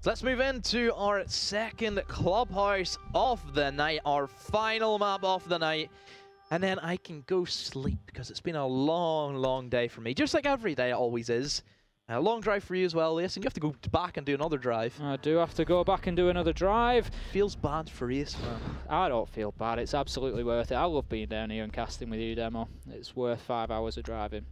So let's move into our second clubhouse of the night, our final map of the night. And then I can go sleep because it's been a long, long day for me. Just like every day it always is. A long drive for you as well, Ace, and you have to go back and do another drive. I do have to go back and do another drive. Feels bad for Ace, man. I don't feel bad. It's absolutely worth it. I love being down here and casting with you, Demo. It's worth 5 hours of driving.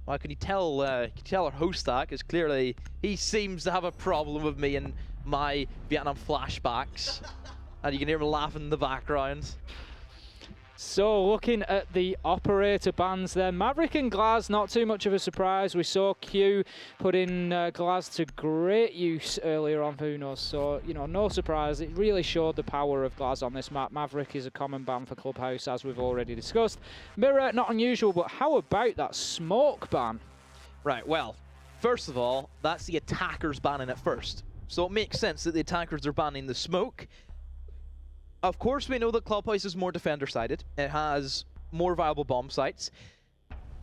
Well, can you tell our host that? Because clearly he seems to have a problem with me and my Vietnam flashbacks. And you can hear him laughing in the background. So looking at the operator bans then, Maverick and Glaz, not too much of a surprise. We saw Q put in Glaz to great use earlier on for Unos, so you know, no surprise. It really showed the power of Glaz on this map. Maverick is a common ban for Clubhouse, as we've already discussed. Mirror, not unusual, but how about that smoke ban? Right, well, first of all, that's the attackers banning it first. So it makes sense that the attackers are banning the smoke. Of course, we know that Clubhouse is more defender-sided. It has more viable bomb sites.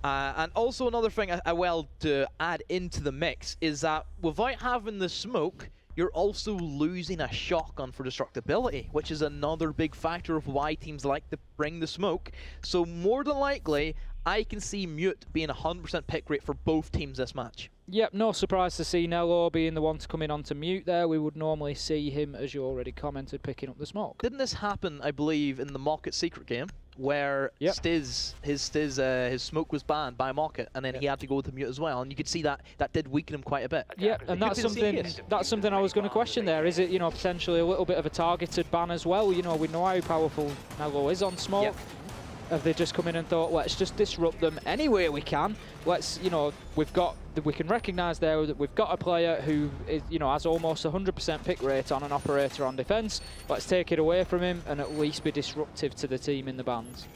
And also another thing to add into the mix is that without having the smoke, you're also losing a shotgun for destructibility, which is another big factor of why teams like to bring the smoke. So more than likely, I can see Mute being 100% pick rate for both teams this match. Yep, no surprise to see Nello being the one to come in onto Mute there. We would normally see him, as you already commented, picking up the smoke. Didn't this happen, I believe, in the Mocket Secret game, where his smoke was banned by Mocket, and then he had to go with the Mute as well, and you could see that did weaken him quite a bit. Yeah, and that's something I was going to question there. Is it, you know, potentially a little bit of a targeted ban as well? You know, we know how powerful Nello is on smoke. Yep. Have they just come in and thought, let's just disrupt them any way we can? Let's, you know, we can recognise there that we've got a player who is, you know, has almost 100% pick rate on an operator on defence. Let's take it away from him and at least be disruptive to the team in the bans.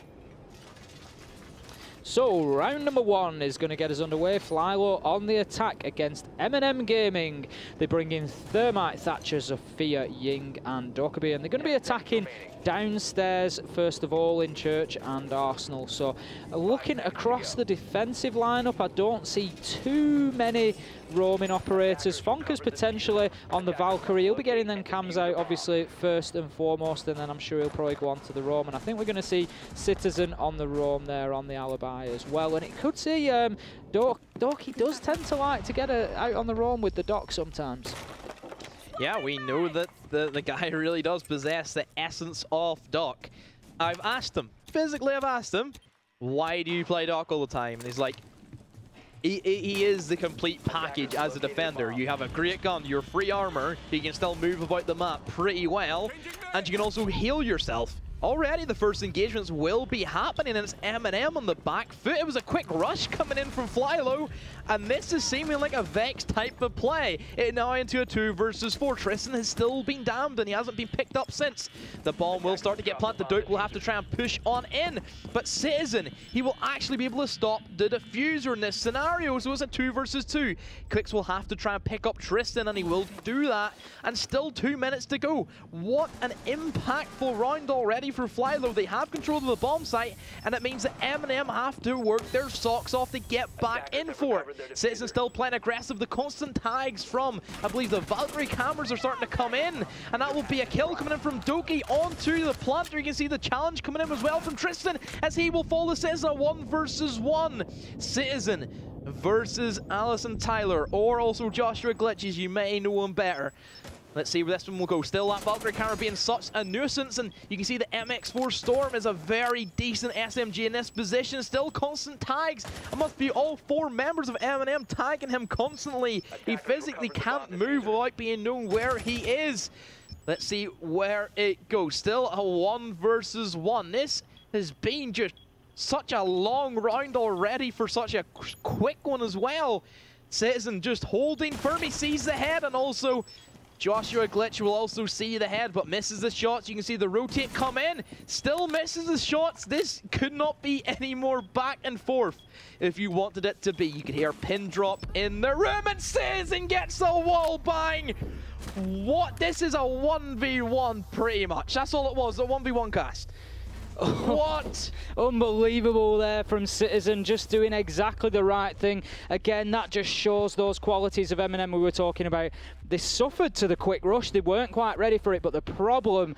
So, round number 1 is going to get us underway. Flylo on the attack against MnM Gaming. They bring in Thermite, Thatcher, Zofia, Ying and Dokkaebi, and they're going to be attacking downstairs, first of all, in Church and Arsenal. So, looking across the defensive lineup, I don't see too many roaming operators. Fonka's potentially on the Valkyrie. He'll be getting them cams out, obviously, first and foremost, and then I'm sure he'll probably go on to the roam. And I think we're going to see Citizen on the roam there on the Alibi as well. And it could see Doki does tend to like to get out on the roam with the Doc sometimes. Yeah, we know that the guy really does possess the essence of Doc. I've asked him, physically I've asked him, why do you play Doc all the time? And he's like, he is the complete package as a defender. You have a great gun, you're free armor, you can still move about the map pretty well, and you can also heal yourself. Already the first engagements will be happening, and it's MnM on the back foot. It was a quick rush coming in from Flylo, and this is seeming like a Vex type of play. It now into a 2 versus 4. Tristan has still been damned, and he hasn't been picked up since. The bomb will start to get planted. Duke will have to try and push on in, but Citizen, he will actually be able to stop the diffuser in this scenario, so it's a 2 versus 2. Quicks will have to try and pick up Tristan, and he will do that, and still 2 minutes to go. What an impactful round already for Flylo. They have control of the bomb site, and it means that MnM have to work their socks off to get back in for it. Citizen still playing aggressive. The constant tags from, I believe, the Valkyrie cameras are starting to come in, and that will be a kill coming in from Doki onto the planter. You can see the challenge coming in as well from Tristan, as he will follow Citizen a 1 versus 1. Citizen versus Allison Tyler, or also Joshua Glitches, you may know him better. Let's see where this one will go. Still that Valkyrie camera being such a nuisance, and you can see the MX4 Storm is a very decent SMG in this position. Still constant tags. It must be all 4 members of MnM tagging him constantly. He physically can't move without being known where he is. Let's see where it goes. Still a 1 versus 1. This has been just such a long round already for such a quick one as well. Citizen just holding firm. He sees the head, and also Joshua Glitch will also see the head, but misses the shots. You can see the rotate come in, still misses the shots. This could not be any more back and forth if you wanted it to be. You could hear a pin drop in the room, and Citizen gets a wall bang. What? This is a 1v1 pretty much. That's all it was, a 1v1 cast. What? Unbelievable there from Citizen, just doing exactly the right thing. Again, that just shows those qualities of MnM we were talking about. They suffered to the quick rush. They weren't quite ready for it, but the problem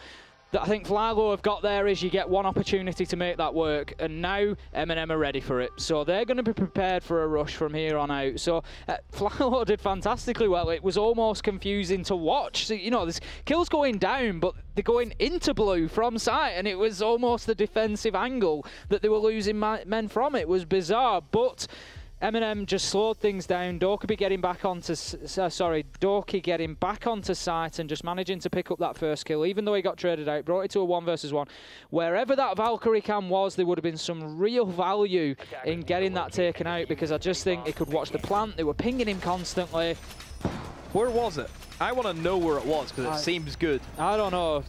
that I think Flylo have got there is you get one opportunity to make that work, and now MnM are ready for it. So they're going to be prepared for a rush from here on out. So Flylo did fantastically well. It was almost confusing to watch. So, you know, there's kills going down, but they're going into blue from sight, and it was almost the defensive angle that they were losing men from. It was bizarre, but MnM just slowed things down. Dorky getting back onto site and just managing to pick up that first kill, even though he got traded out, brought it to a 1 versus 1. Wherever that Valkyrie cam was, there would have been some real value in getting that taken out, because I just think he could watch the plant. They were pinging him constantly. Where was it? I want to know where it was, because it seems good. I don't know.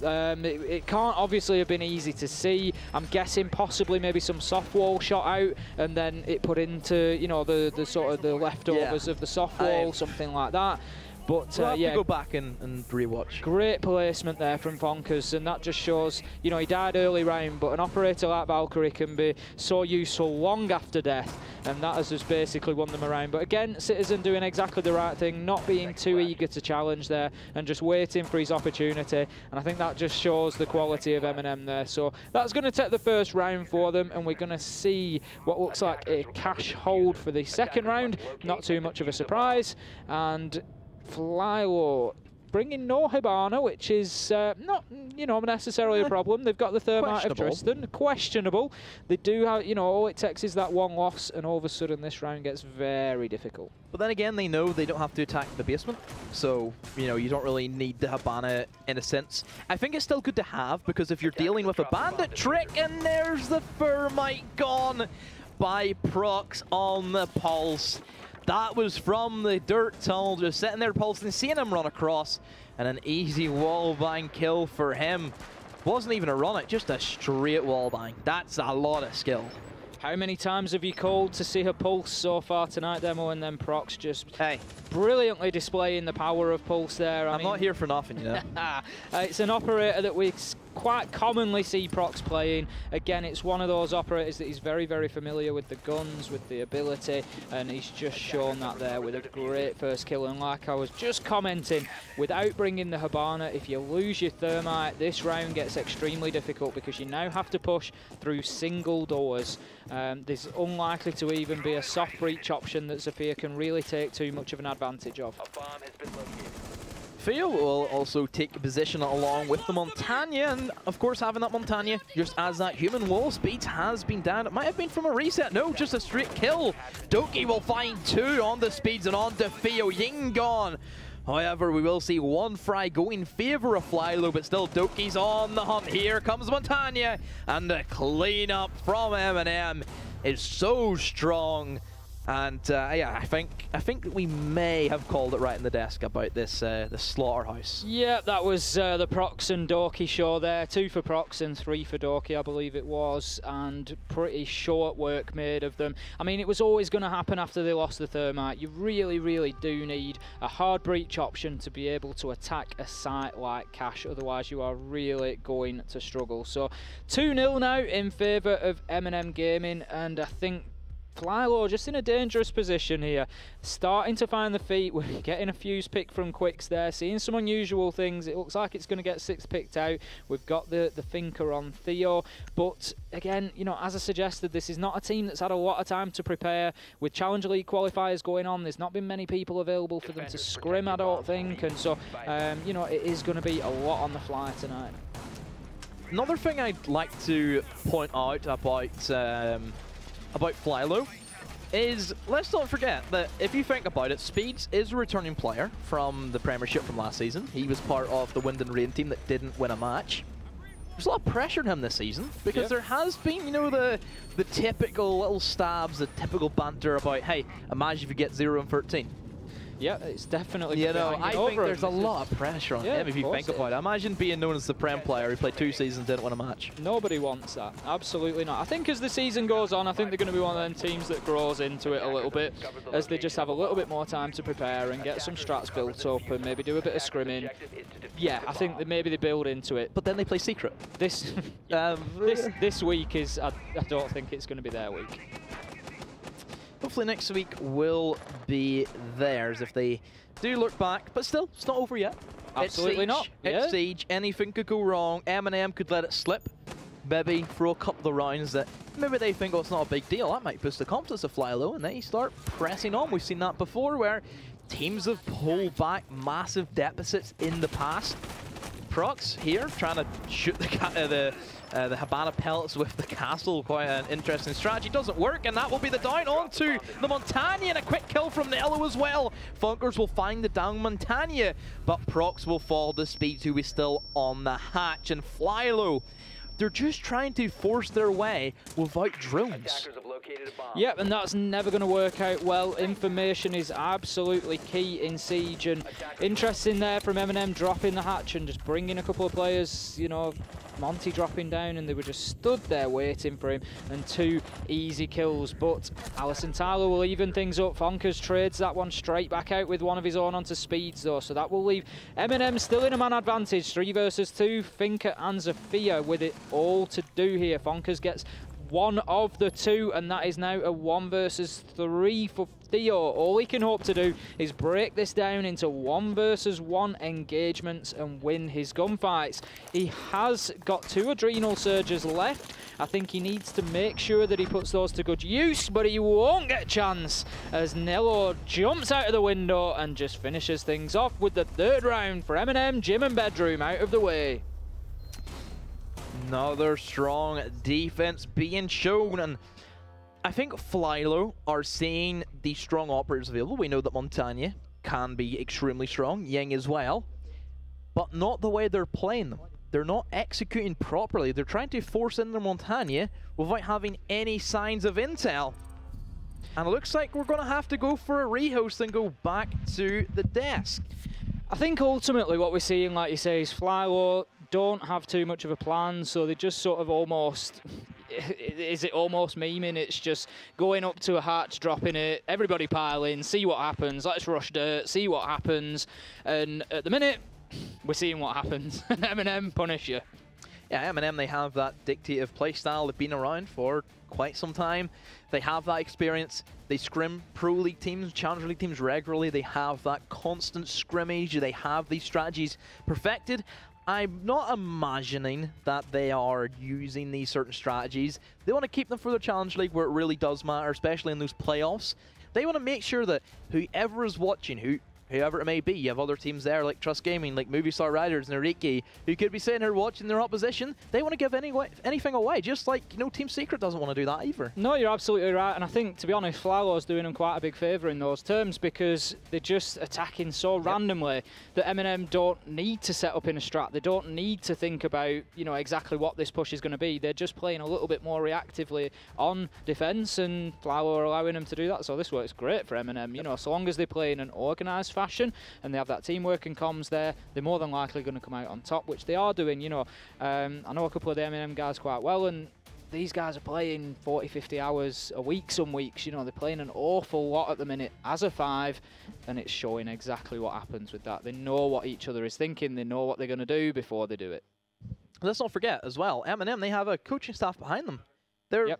It can't obviously have been easy to see. I'm guessing possibly maybe some soft wall shot out, and then it put into, you know, the sort of the leftovers of the soft wall, something like that. But we'll have yeah, to go back and rewatch. Great placement there from Vonkers, and that just shows, you know, he died early round, but an operator like Valkyrie can be so useful long after death, and that has just basically won them around. But again, Citizen doing exactly the right thing, not being too eager to challenge there, and just waiting for his opportunity, and I think that just shows the quality of MnM there. So that's going to take the first round for them, and we're going to see what looks like a cash hold for the second round. Not too much of a surprise, and Flylo bringing no Hibana, which is not, you know, necessarily a problem. They've got the Thermite of Tristan. Questionable. They do have, you know, all it takes is that one loss, and all of a sudden this round gets very difficult. But then again, they know they don't have to attack the basement, so, you know, you don't really need the Hibana in a sense. I think it's still good to have, because if you're dealing with a bandit trick, and there's the Thermite gone by Prox on the Pulse. That was from the dirt tunnel, just sitting there pulsing, seeing him run across, and an easy wallbang kill for him. Wasn't even a run, just a straight wallbang. That's a lot of skill. How many times have you called to see her Pulse so far tonight, Demo, and then Prox just brilliantly displaying the power of Pulse there? I'm not here for nothing, you know. It's an operator that we quite commonly see Prox playing. Again, it's one of those operators that he's very, very familiar with the guns, with the ability, and he's just shown that there with a great first kill. And like I was just commenting, without bringing the Hibana, if you lose your Thermite, this round gets extremely difficult, because you now have to push through single doors. There's unlikely to even be a soft breach option that Zofia can really take too much of an advantage of. Theo will also take a position along with the Montagna, and of course having that Montagna just as that human wall speed has been down. It might have been from a reset, no, just a straight kill. Doki will find 2 on the speeds and on to Theo. Ying gone. However, we will see one fry go in favor of Flylo, but still Doki's on the hunt. Here comes Montagna, and the cleanup from MnM is so strong. And yeah, I think we may have called it right in the desk about this the slaughterhouse. Yeah, that was the Prox and Dorky show there. 2 for Prox and 3 for Dorky, I believe it was, and pretty short work made of them. I mean, it was always going to happen after they lost the Thermite. You really, really do need a hard breach option to be able to attack a site like Cash. Otherwise, you are really going to struggle. So 2-0 now in favour of MnM Gaming, and I think Flylo just in a dangerous position here, starting to find the feet. We're getting a fuse pick from Quicks there, seeing some unusual things. It looks like it's going to get 6 picked out. We've got the thinker on Theo, but again, you know, as I suggested, this is not a team that's had a lot of time to prepare. With Challenger League qualifiers going on, there's not been many people available for them to scrim, I don't think, and so you know, it is going to be a lot on the fly tonight. Another thing I'd like to point out about Flylo is, let's not forget that if you think about it, Speeds is a returning player from the Premiership from last season. He was part of the Wind and Rain team that didn't win a match. There's a lot of pressure on him this season, because there has been, you know, the typical little stabs, the typical banter about, hey, imagine if you get 0 and 13. Yeah, it's definitely. You know, I think there's a lot of pressure on him if you think about it. Imagine being known as the Prem player who played 2 seasons, didn't win a match. Nobody wants that. Absolutely not. I think as the season goes on, I think they're going to be one of them teams that grows into it a little bit, as they just have a little bit more time to prepare and get some strats built up and maybe do a bit of scrimming. Yeah, I think that maybe they build into it. But then they play Secret. This week is, I don't think it's going to be their week. Hopefully next week will be theirs if they do look back. But still, it's not over yet. Absolutely not. It's Siege. Anything could go wrong. MnM could let it slip. Maybe throw a couple of rounds that maybe they think, oh, it's not a big deal. That might boost the confidence of Flylo, and they start pressing on. We've seen that before where teams have pulled back massive deficits in the past. Prox here trying to shoot the Habana pellets with the castle. Quite an interesting strategy. Doesn't work, and that will be the down onto the Montagne, and a quick kill from Nello as well. Funkers will find the down Montagne, but Prox will fall to Speed, who is still on the hatch. And Flylo, they're just trying to force their way without drones. Yep, and that's never going to work out well. Information is absolutely key in Siege, and interesting there from MnM dropping the hatch and just bringing a couple of players, you know, Monty dropping down, and they were just stood there waiting for him, and 2 easy kills. But Alison Tyler will even things up. Fonkers trades that one straight back out with one of his own onto Speeds though, so that will leave MnM still in a man advantage. 3 versus 2, Finker and Zafia with it all to do here. Fonkers gets one of the 2, and that is now a 1 versus 3 for Theo. All he can hope to do is break this down into 1 versus 1 engagements and win his gunfights. He has got 2 adrenal surges left. I think he needs to make sure that he puts those to good use, but he won't get a chance as Nello jumps out of the window and just finishes things off with the 3rd round for MnM. Gym and Bedroom out of the way. Another strong defense being shown, and I think Flylo are seeing the strong operators available. We know that Montagne can be extremely strong, Ying as well, but not the way they're playing them. They're not executing properly. They're trying to force in their Montagne without having any signs of intel. And it looks like we're going to have to go for a rehost and go back to the desk. I think ultimately what we're seeing, like you say, is Flylo don't have too much of a plan, so they just sort of almost, is it almost memeing? It's just going up to a hatch, dropping it, everybody pile in, see what happens, let's rush dirt, see what happens, and at the minute, we're seeing what happens. MnM punish you. Yeah, MnM, they have that dictative playstyle. They've been around for quite some time. They have that experience. They scrim Pro League teams, Challenger League teams regularly. They have that constant scrimmage. They have these strategies perfected. I'm not imagining that they are using these certain strategies. They want to keep them for the Challenge League where it really does matter, especially in those playoffs. They want to make sure that whoever is watching, whoever it may be, you have other teams there like Trust Gaming, like Movie Star Riders and Ariki, who could be sitting here watching their opposition. They want to give anything away, just like, you know, Team Secret doesn't want to do that either. No, you're absolutely right, and I think, to be honest, Flylo's doing them quite a big favour in those terms because they're just attacking so randomly that MnM don't need to set up in a strat. They don't need to think about, you know, exactly what this push is going to be. They're just playing a little bit more reactively on defence, and Flylo are allowing them to do that, so this works great for MnM. You know, so long as they play in an organised fashion and they have that teamwork and comms there, they're more than likely going to come out on top, which they are doing. You know, I know a couple of the MnM guys quite well, and these guys are playing 40, 50 hours a week some weeks. You know, they're playing an awful lot at the minute as a 5, and it's showing exactly what happens with that. They know what each other is thinking, they know what they're going to do before they do it. Let's not forget as well, MnM, they have a coaching staff behind them. They're,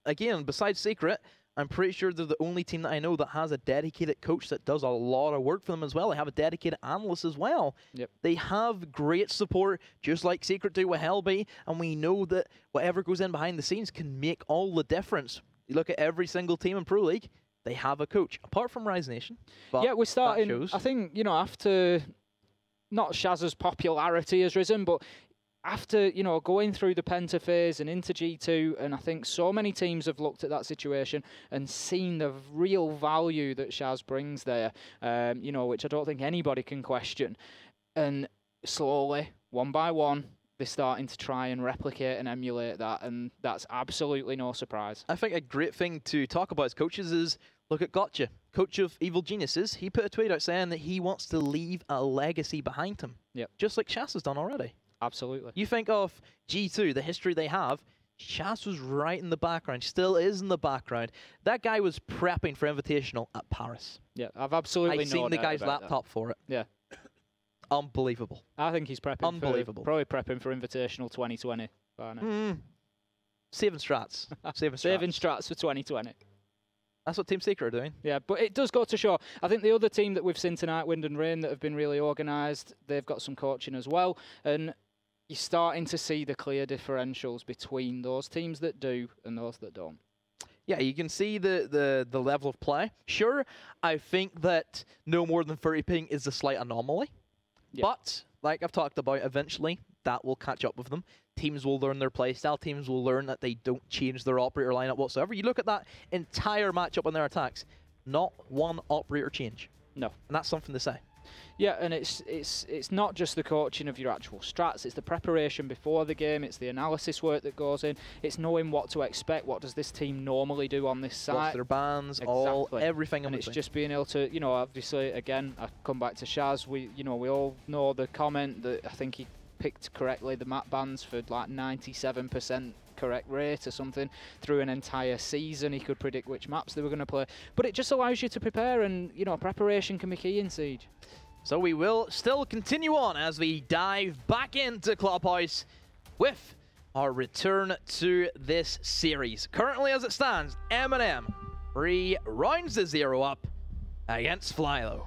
again, besides Secret, I'm pretty sure they're the only team that I know that has a dedicated coach that does a lot of work for them as well. They have a dedicated analyst as well. They have great support, just like Secret do with Hellby, and we know that whatever goes in behind the scenes can make all the difference. You look at every single team in Pro League, they have a coach, apart from Rise Nation. Yeah, we're starting, I think, you know, after, not Shaz's popularity has risen, but after, you know, going through the Penta phase and into G2, and I think so many teams have looked at that situation and seen the real value that Shaz brings there, you know, which I don't think anybody can question. And slowly, one by one, they're starting to try and replicate and emulate that, and that's absolutely no surprise. I think a great thing to talk about as coaches is Look at Gotcha, coach of Evil Geniuses. He put a tweet out saying that he wants to leave a legacy behind him. Yep. Just like Shas has done already. Absolutely. You think of G2, the history they have, Shas was right in the background, still is in the background. That guy was prepping for Invitational at Paris. Yeah, I've absolutely I've seen the guy's laptop for it. Yeah. Unbelievable. I think he's prepping Unbelievable. probably prepping for Invitational 2020. Saving strats. Saving strats for 2020. That's what Team Secret are doing. Yeah, but it does go to show. I think the other team that we've seen tonight, Wind and Rain, that have been really organised, they've got some coaching as well. And you're starting to see the clear differentials between those teams that do and those that don't. Yeah, you can see the level of play. Sure, I think that no more than 30 ping is a slight anomaly. Yeah. But, like I've talked about, eventually that will catch up with them. Teams will learn their playstyle. Teams will learn that they don't change their operator lineup whatsoever. You look at that entire matchup on their attacks, not one operator change. No. And that's something to say. Yeah, and it's not just the coaching of your actual strats, it's the preparation before the game, it's the analysis work that goes in, it's knowing what to expect, what does this team normally do on this site. What's their bans, everything in and between. It's just being able to, you know, obviously, again, I come back to Shaz, we all know the comment that I think he picked correctly the map bans for like 97% correct rate or something through an entire season. He could predict which maps they were going to play, but it just allows you to prepare, and you know, preparation can be key in Siege. So we will still continue on as we dive back into Clubhouse with our return to this series. Currently as it stands, MnM 3 rounds to 0 up against Flylo.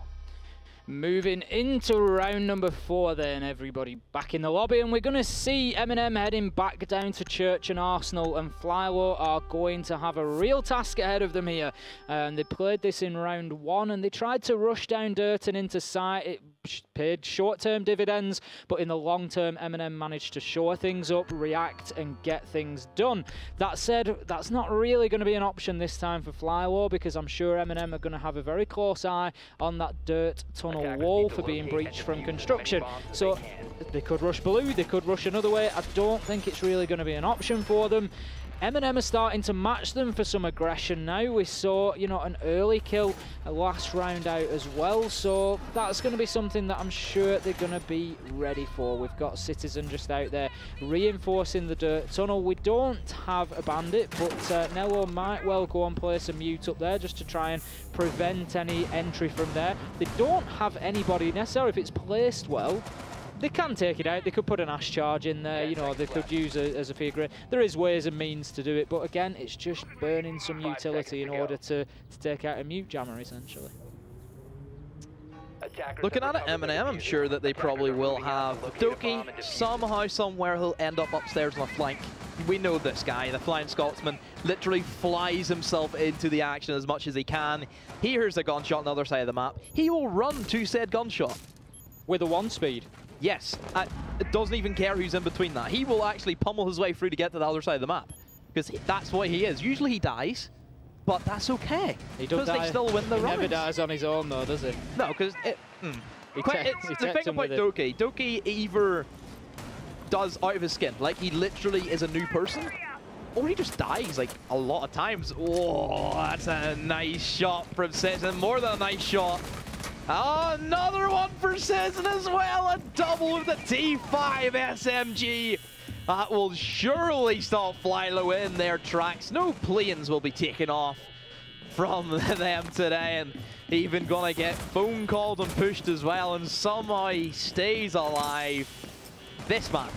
Moving into round number 4 then, everybody back in the lobby, and we're going to see MnM heading back down to Church and Arsenal, and Flylo are going to have a real task ahead of them here. They played this in round 1 and they tried to rush down Dirt and into sight. It paid short-term dividends, but in the long term MnM managed to shore things up, react and get things done. That said, that's not really going to be an option this time for Flylo, because I'm sure MnM are going to have a very close eye on that Dirt tunnel wall for being breached from construction. So they could rush blue, they could rush another way. I don't think it's really going to be an option for them. MnM are starting to match them for some aggression now. We saw, you know, an early kill last round out as well, so that's going to be something that I'm sure they're going to be ready for. We've got Citizen just out there reinforcing the Dirt tunnel. We don't have a bandit, but Nello might well go and place a mute up there just to try and prevent any entry from there. They don't have anybody necessarily. If it's placed well, they can take it out. They could put an Ash charge in there, you know, they could use it as a figure. There is ways and means to do it, but again, it's just burning some utility in order to take out a mute jammer, essentially. Looking at it, MnM, I'm sure that they probably will have Doki somehow, somewhere. He'll end up upstairs on a flank. We know this guy, the Flying Scotsman, literally flies himself into the action as much as he can. He hears a gunshot on the other side of the map. He will run to said gunshot. With a 1 speed. Yes, it doesn't even care who's in between that. He will actually pummel his way through to get to the other side of the map, because that's what he is. Usually he dies, but that's okay, because they still win the round. He never dies on his own though, does he? No, because the thing about Doki either does out of his skin, like he literally is a new person, or he just dies like a lot of times. Oh, that's a nice shot from Citizen, more than a nice shot. Oh, another one for Citizen as well, a double with the T5 SMG. That will surely stop Flylo in their tracks. No planes will be taken off from them today, and even gonna get phone called and pushed as well, and somehow he stays alive. This man.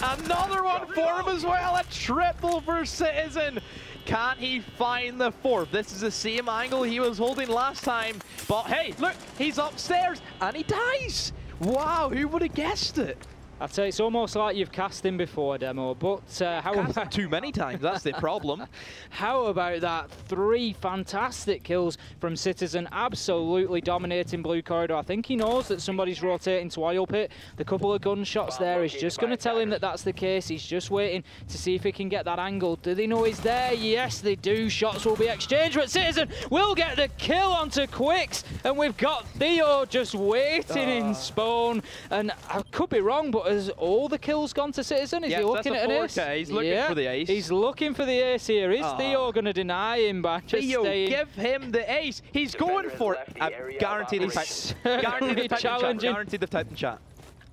Another one for him as well, a triple for Citizen. Can he find the 4th? This is the same angle he was holding last time. But hey, look, he's upstairs and he dies. Wow, who would have guessed it? I'd say it's almost like you've cast him before, Demo, but how about... too many times, that's the problem. How about that? 3 fantastic kills from Citizen, absolutely dominating blue corridor. I think he knows that somebody's rotating to oil pit. The couple of gunshots there is just going to tell him that that's the case. He's just waiting to see if he can get that angle. Do they know he's there? Yes, they do. Shots will be exchanged, but Citizen will get the kill onto Quicks, and we've got Theo just waiting in spawn. And I could be wrong, but But has all the kills gone to Citizen? Is he looking at an ace? He's looking for the ace. He's looking for the ace here. Is Theo going to deny him by just Theo, staying? give him the ace. He's going for it. Guaranteed he's guaranteed the type in chat.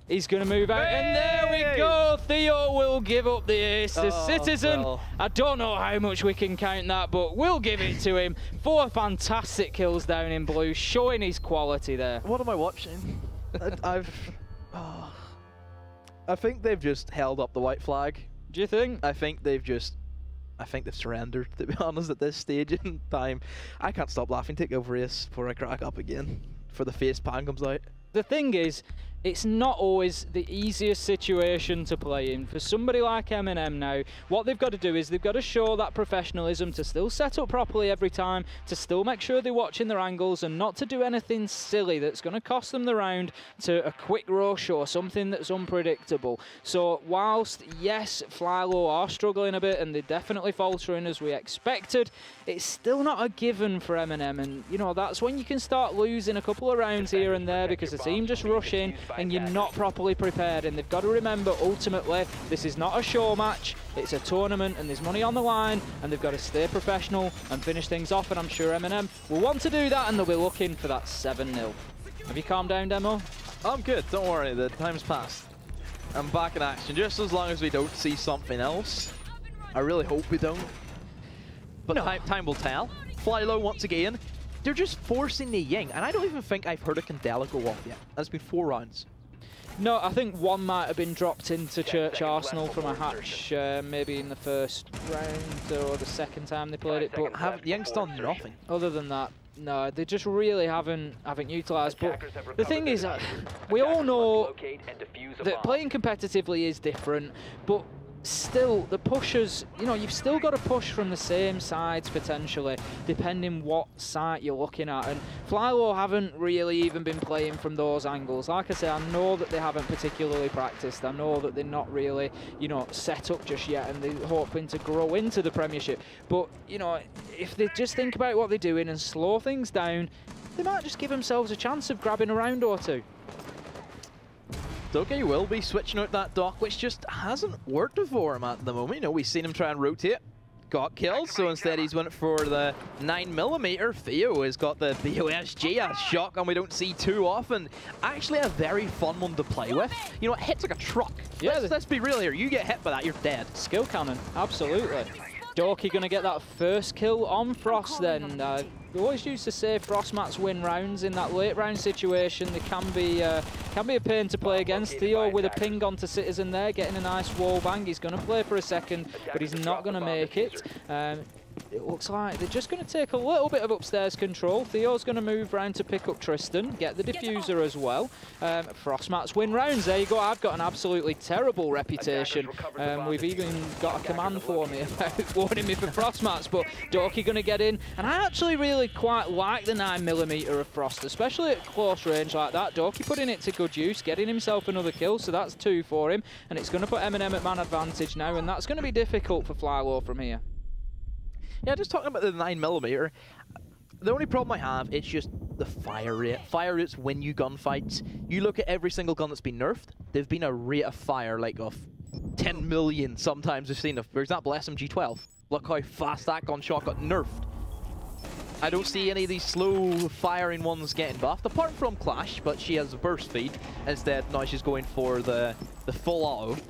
He's going to move out, and there we go. Theo will give up the ace. The Citizen, well. I don't know how much we can count that, but we'll give it to him. 4 fantastic kills down in blue, showing his quality there. What am I watching? I think they've just held up the white flag. Do you think? I think they've surrendered, to be honest, at this stage in time. I can't stop laughing. Take over ace before I crack up again, before the face pan comes out. The thing is, it's not always the easiest situation to play in. For somebody like MnM now, what they've got to do is they've got to show that professionalism to still set up properly every time, to still make sure they're watching their angles and not to do anything silly that's going to cost them the round to a quick rush or something that's unpredictable. So whilst, yes, Flylo are struggling a bit and they're definitely faltering as we expected, it's still not a given for MnM, and you know, that's when you can start losing a couple of rounds here and there because the team just rush in and you're not properly prepared. And they've got to remember, ultimately, this is not a show match, it's a tournament and there's money on the line, and they've got to stay professional and finish things off, and I'm sure MnM will want to do that, and they'll be looking for that 7-0. Have you calmed down, Demo? I'm good, don't worry, the time's passed. I'm back in action, just as long as we don't see something else. I really hope we don't. But no. Time will tell. Flylo once again. They're just forcing the Ying, and I don't even think I've heard a Candela go off yet. That's been 4 rounds. No, I think one might have been dropped into Church Arsenal from a hatch, maybe in the first round or the second time they played it. But Ying's done nothing. Other than that, no, they just really haven't utilised. But the thing is, we all know that playing competitively is different, but still, the pushers, you know, you've still got to push from the same sides potentially, depending what site you're looking at. And Flylo haven't really even been playing from those angles. Like I say, I know that they haven't particularly practiced. I know that they're not really, you know, set up just yet, and they're hoping to grow into the Premiership. But, you know, if they just think about what they're doing and slow things down, they might just give themselves a chance of grabbing a round or two. Doki will be switching out that dock, which just hasn't worked for him at the moment. You know, we've seen him try and rotate, got killed, so instead he's went for the 9mm. Theo has got the BOSG, a shotgun we don't see too often. Actually a very fun one to play with. You know, it hits like a truck. Yeah, let's be real here. You get hit by that, you're dead. Skill cannon, absolutely. Doki going to get that first kill on Frost then. We always used to say Frost mats win rounds. In that late round situation, they can be a pain to play against. Theo with a ping onto Citizen there, getting a nice wall bang. He's going to play for a second, but he's not going to make it. It looks like they're just going to take a little bit of upstairs control. Theo's going to move round to pick up Tristan, get the diffuser as well. Frostmats win rounds. There you go. I've got an absolutely terrible reputation. We've even got a command for me about warning me for Frostmats, but Doki going to get in. And I actually really quite like the 9mm of Frost, especially at close range like that. Doki putting it to good use, getting himself another kill, so that's 2 for him. And it's going to put MnM at man advantage now, and that's going to be difficult for Flylo from here. Yeah, just talking about the 9mm, the only problem I have is just the fire rate. Fire rates win you gunfights. You look at every single gun that's been nerfed, they've been a rate of fire like of 10 million sometimes we've seen. For example, SMG-12. Look how fast that gunshot got nerfed. I don't see any of these slow firing ones getting buffed, apart from Clash, but she has a burst speed. Instead, now she's going for the full auto.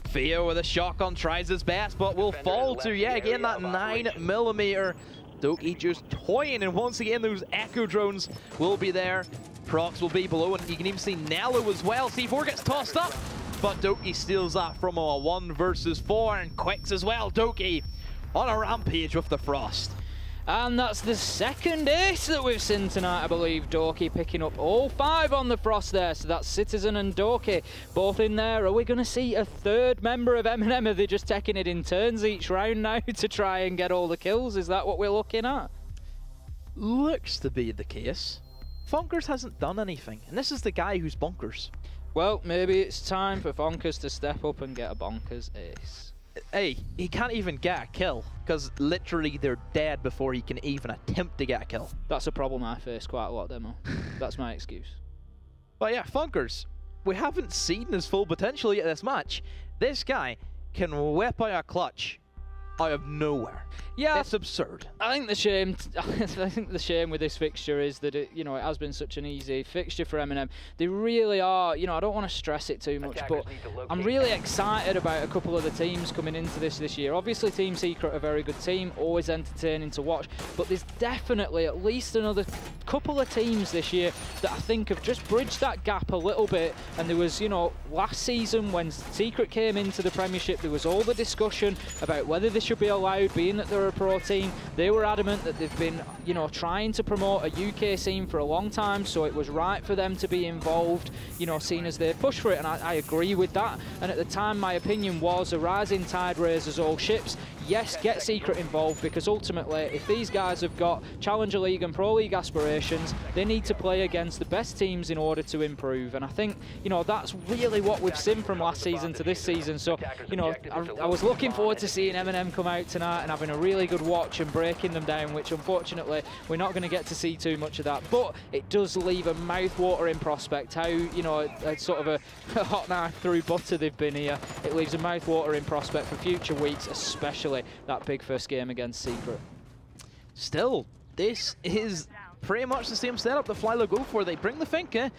Theo with a shotgun tries his best, but will fall to, yeah, again, that 9mm. Doki just toying, and once again, those echo drones will be there. Procs will be below, and you can even see Nello as well. C4 gets tossed up, but Doki steals that from a 1 versus 4, and Quicks as well. Doki on a rampage with the Frost. And that's the second ace that we've seen tonight, I believe. Doki picking up all 5 on the Frost there. So that's Citizen and Doki both in there. Are we going to see a third member of MnM? Are they just taking it in turns each round now to try and get all the kills? Is that what we're looking at? Looks to be the case. Funkers hasn't done anything, and this is the guy who's bonkers. Well, maybe it's time for Funkers to step up and get a bonkers ace. Hey, he can't even get a kill, because literally they're dead before he can even attempt to get a kill. That's a problem I face quite a lot, Demo. That's my excuse. But yeah, Funkers. we haven't seen his full potential yet this match. This guy can whip out a clutch out of nowhere. Yeah, it's absurd. I think the shame. I think the shame with this fixture is that it has been such an easy fixture for MnM. They really are. I don't want to stress it too much, but I'm really excited about a couple of the teams coming into this year. Obviously, Team Secret are a very good team, always entertaining to watch. But there's definitely at least another couple of teams this year that I think have just bridged that gap a little bit. And there was, last season when Secret came into the Premiership, there was all the discussion about whether they should be allowed, being that they're a pro team. They were adamant that they've been, trying to promote a UK scene for a long time, so it was right for them to be involved, seeing as they push for it, and I agree with that. And at the time, my opinion was a rising tide raises all ships. Yes, get Secret involved, because ultimately, if these guys have got Challenger League and Pro League aspirations, they need to play against the best teams in order to improve. And I think, that's really what we've seen from last season to this season. So, I was looking forward to seeing MnM come out tonight and having a really good watch and breaking them down, which unfortunately we're not going to get to see too much of that. But it does leave a mouth-watering prospect. How, a sort of a hot knife through butter they've been here. It leaves a mouth-watering prospect for future weeks, especially that big first game against Secret. Still, this is pretty much the same setup that Flylo go for. They bring the Finka,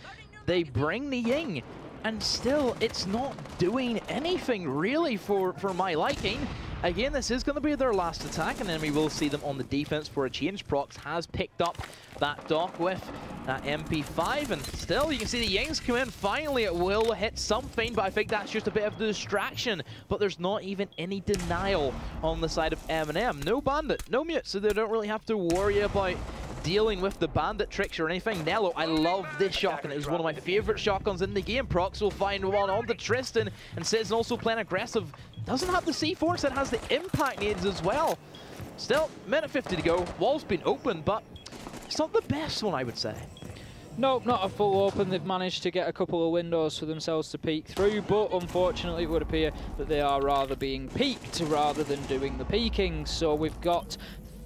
they bring the Ying, and still it's not doing anything really for my liking. Again, this is going to be their last attack, and then we will see them on the defense for a change. Prox has picked up that dock with that MP5, and still you can see the Yings come in. Finally, it will hit something, but I think that's just a bit of a distraction. But there's not even any denial on the side of MnM. No Bandit, no Mute, so they don't really have to worry about dealing with the bandit tricks or anything. Nello, I love this shotgun. It is one of my favorite shotguns in the game. Prox will find one on the Tristan, and Citizen also playing aggressive. Doesn't have the C4, it has the impact needs as well. Still, minute 50 to go. Wall's been open, but it's not the best one, I would say. No, not a full open. They've managed to get a couple of windows for themselves to peek through, but unfortunately it would appear that they are rather being peeked rather than doing the peeking. So we've got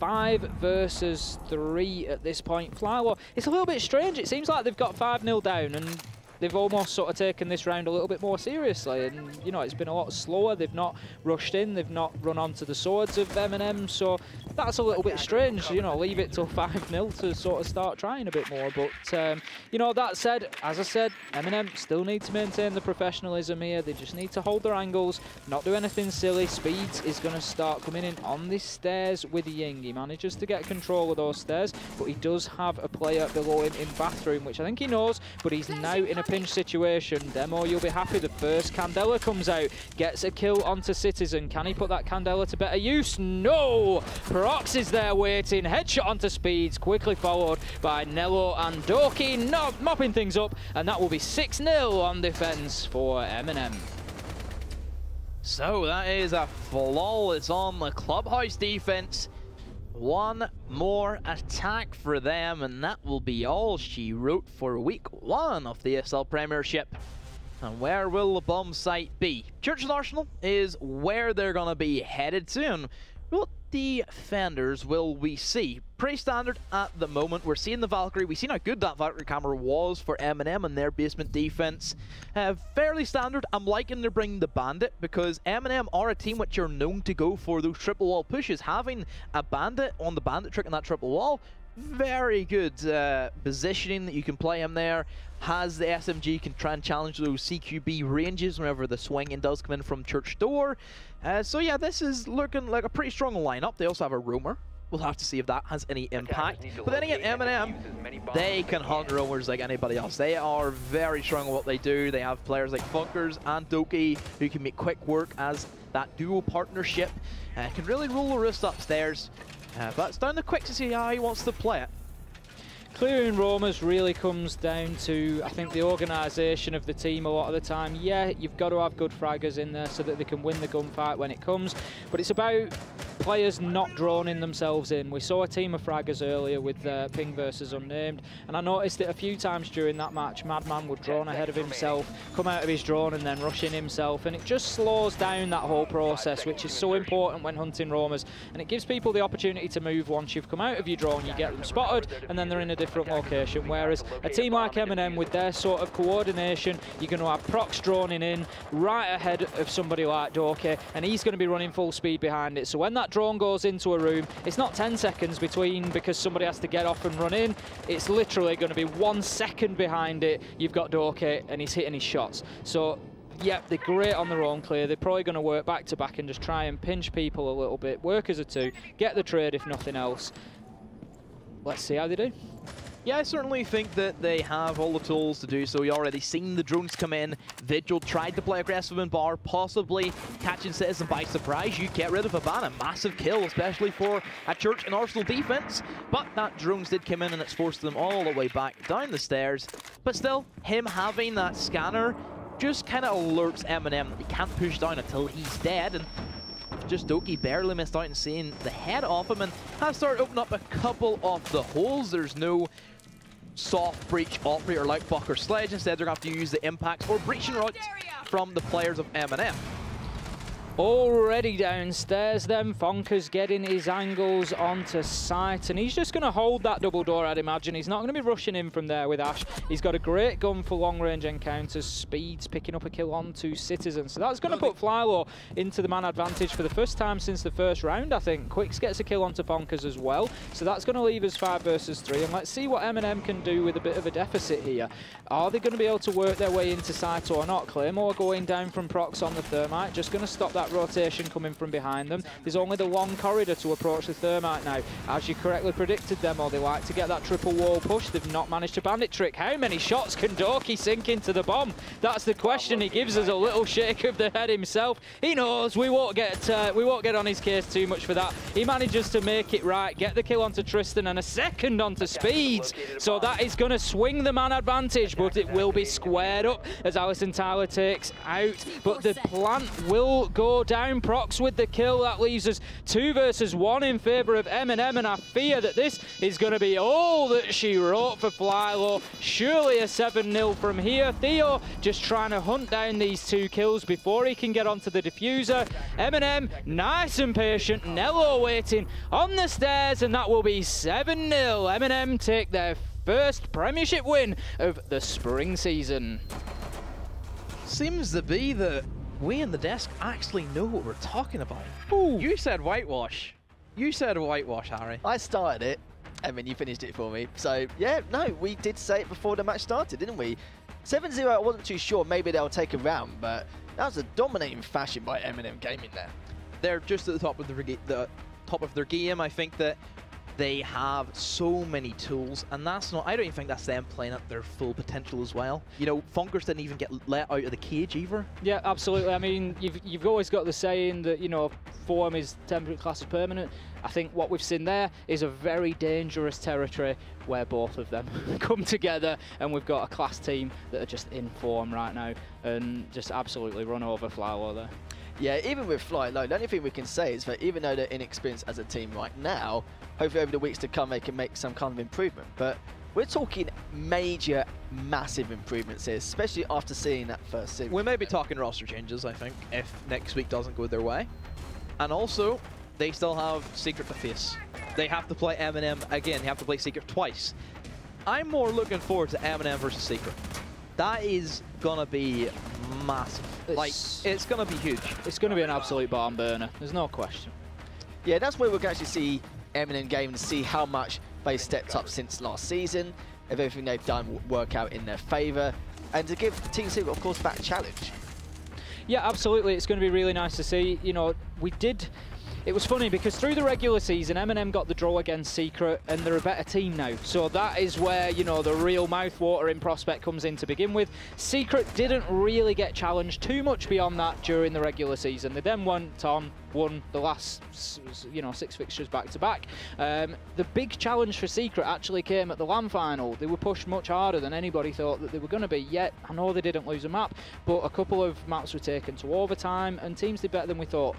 5 versus 3 at this point. Flylo, it's a little bit strange. It seems like they've got 5-0 down, and they've almost sort of taken this round a little bit more seriously, and it's been a lot slower. They've not rushed in, they've not run onto the swords of MnM, so that's a little bit strange. Leave it till 5-0 to sort of start trying a bit more. But that said, as I said, MnM still need to maintain the professionalism here. They just need to hold their angles, not do anything silly. Speeds is going to start coming in on these stairs with Ying. He manages to get control of those stairs, but he does have a player below him in bathroom, which I think he knows, but he's now in a pinch situation. Demo, you'll be happy. The first Candela comes out, gets a kill onto Citizen. Can he put that Candela to better use? No! Prox is there waiting. Headshot onto Speeds, quickly followed by Nello and Doki, mopping things up, and that will be 6-0 on defense for MnM. So that is a flawless on the clubhouse defense. One more attack for them, and that will be all she wrote for week 1 of the ESL Premiership. And where will the bomb site be? Church and Arsenal is where they're going to be headed to. And what defenders will we see? Pretty standard at the moment. We're seeing the Valkyrie. We've seen how good that Valkyrie camera was for MnM and their basement defense. Fairly standard. I'm liking they're bringing the Bandit, because MnM are a team which are known to go for those triple wall pushes. Having a Bandit on the Bandit trick and that triple wall, very good positioning that you can play him there. Has the SMG, can try and challenge those CQB ranges whenever the swinging does come in from Church Door. So yeah, this is looking like a pretty strong lineup. They also have a roamer. We'll have to see if that has any impact. But then again, MnM, they can hunt roamers like anybody else. They are very strong at what they do. They have players like Funkers and Doki who can make quick work as that duo partnership. Can really roll the wrist upstairs. But it's down to Quick to see how he wants to play it. Clearing roamers really comes down to, I think, the organisation of the team a lot of the time. Yeah, you've got to have good fraggers in there so that they can win the gunfight when it comes, but it's about players not droning themselves in. We saw a team of fraggers earlier with Ping versus Unnamed, and I noticed it a few times during that match. Madman would drone ahead of himself, come out of his drone and then rush in himself, and it just slows down that whole process, which is so important when hunting roamers, and it gives people the opportunity to move once you've come out of your drone. You get them spotted and then they're in a different location, whereas a team like MnM with their sort of coordination, you're going to have Prox droning in right ahead of somebody like Doki, and he's going to be running full speed behind it. So when that drone goes into a room, it's not 10 seconds between because somebody has to get off and run in. It's literally going to be 1 second behind it. You've got Doki and he's hitting his shots. So yep, they're great on their own clear. They're probably going to work back to back and just try and pinch people a little bit, work as a two, get the trade if nothing else. Let's see how they do. Yeah, I certainly think that they have all the tools to do so. You already seen the drones come in. Vigil tried to play aggressive in bar, possibly catching Citizen by surprise. You get rid of Habana, massive kill, especially for a Church and Arsenal defense. But that drones did come in and it's forced them all the way back down the stairs. But still, him having that scanner just kind of alerts MnM that he can't push down until he's dead. And just Doki barely missed out and seeing the head off him and has started opening up a couple of the holes. There's no soft breach operator like Buck or Sledge. Instead, they're going to have to use the impacts or breaching rods from the players of MnM. Already downstairs then, Fonker's getting his angles onto site, and he's just going to hold that double door, I'd imagine. He's not going to be rushing in from there with Ash. He's got a great gun for long-range encounters, speeds, picking up a kill onto Citizen. So that's going to put Flylo into the man advantage for the first time since the first round, I think. Quicks gets a kill onto Fonkers as well, so that's going to leave us 5 versus 3, and let's see what MnM can do with a bit of a deficit here. Are they going to be able to work their way into site or not? Claymore going down from Prox on the Thermite, just going to stop that rotation coming from behind them. There's only the long corridor to approach the Thermite now. As you correctly predicted them, or they like to get that triple wall push. They've not managed to bandit trick. How many shots can Doki sink into the bomb? That's the question. He gives us a little shake of the head himself. He knows we won't get on his case too much for that. He manages to make it right, get the kill onto Tristan and a second onto Speeds. So that is going to swing the man advantage, but it will be squared up as Alison Tyler takes out. But the plant will go down. Prox with the kill. That leaves us 2 versus 1 in favour of MnM, and I fear that this is going to be all that she wrote for Flylo. Surely a 7-0 from here. Theo just trying to hunt down these 2 kills before he can get onto the diffuser. MnM nice and patient. Nello waiting on the stairs, and that will be 7-0. MnM take their first Premiership win of the spring season. Seems to be that we in the desk actually know what we're talking about. Ooh. You said whitewash. You said whitewash, Harry. I started it, and then you finished it for me. So, yeah, no, we did say it before the match started, didn't we? 7-0, I wasn't too sure. Maybe they'll take a round, but that was a dominating fashion by MnM Gaming there. They're just at the top of their game. I think that they have so many tools, and that's not, I don't even think that's them playing at their full potential as well. You know, Funkers didn't even get let out of the cage either. Yeah, absolutely. I mean, you've always got the saying that, you know, form is temporary, class is permanent. I think what we've seen there is a very dangerous territory where both of them come together, and we've got a class team that are just in form right now and just absolutely run over Flylo there. Yeah, even with Flylo, the only thing we can say is that even though they're inexperienced as a team right now, hopefully over the weeks to come they can make some kind of improvement. But we're talking major, massive improvements here, especially after seeing that first series. We may be talking roster changes, I think, if next week doesn't go their way. And also, they still have Secret to face. They have to play MnM again. They have to play Secret twice. I'm more looking forward to MnM versus Secret. That is going to be massive. It's going to be huge. It's going to be an absolute barn burner. There's no question. Yeah, that's where we're going to actually see MnM Gaming to see how much they stepped up since last season, if everything they've done work out in their favour, and to give Team Secret, of course, back a challenge. Yeah, absolutely. It's going to be really nice to see. You know, it was funny because through the regular season, MnM got the draw against Secret, and they're a better team now. So that is where, you know, the real mouthwatering prospect comes in to begin with. Secret didn't really get challenged too much beyond that during the regular season. They then won the last, you know, 6 fixtures back to back. The big challenge for Secret actually came at the LAN final. They were pushed much harder than anybody thought that they were going to be. Yet I know they didn't lose a map, but a couple of maps were taken to overtime, and teams did better than we thought.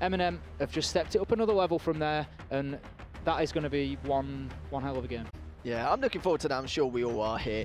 MnM have just stepped it up another level from there, and that is going to be one hell of a game. Yeah, I'm looking forward to that. I'm sure we all are here.